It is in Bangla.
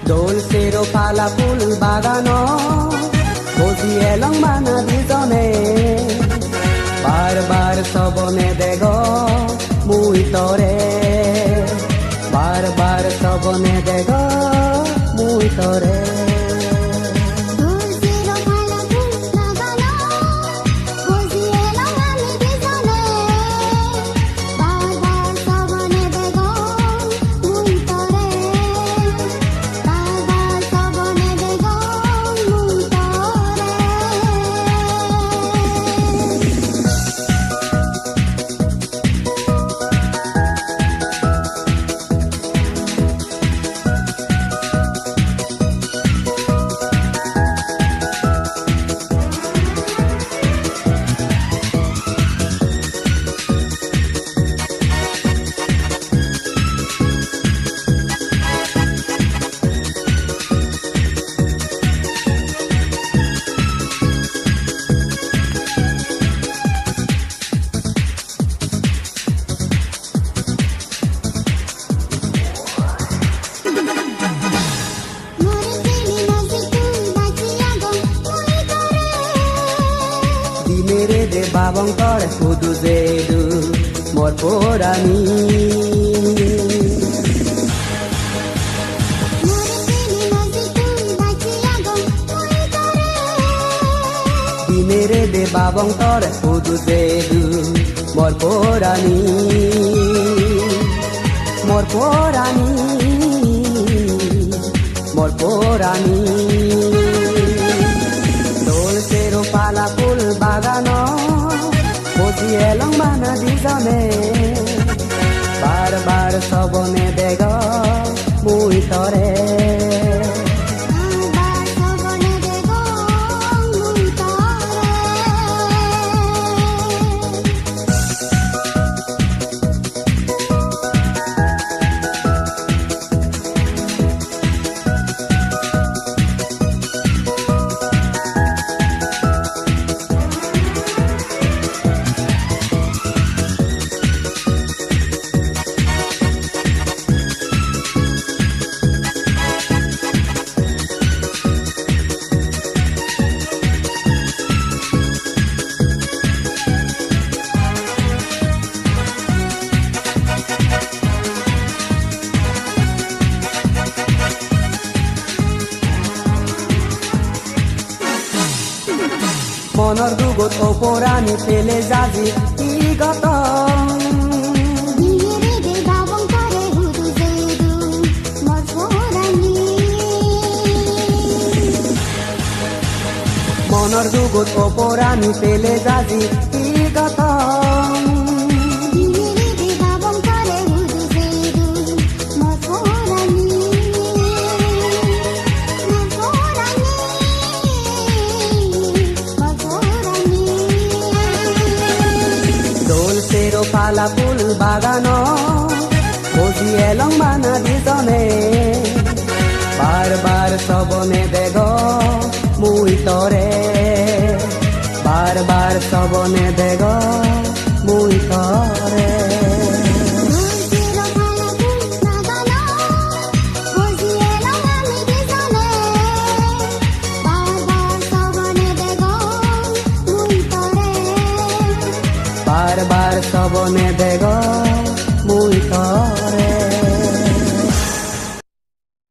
দোল সেরো পালা ফুল বাগানো বসি এলং মানা দুজনে বারবার সবনে দেগ মুই তরে বারবার সবনে দেগ মুই তরে মেরে দে বাবঙ্কর শুধু যেদু মোর পোরানি মেরে দে বাবঙ্কর শুধু যেদু মোর পোরানি মোর পোরানি মোর পোরানি দোল সেরো পালা ফুল বাগানো বসি এলং মানা দুজনে বারবার সবনে দেগ মুই তরে মনৰ দুগত অপৰাণী পেলে যাজি কি গত মনৰ দুগত অপৰাণী পেলে যাজি কি গত পালা ফুল বাগানো বসি এলং মানা দুজনে বারবার সবনে দেগ মুই তরে বারবার সবনে দেগ মুই তরে বারবার সবনে দেগ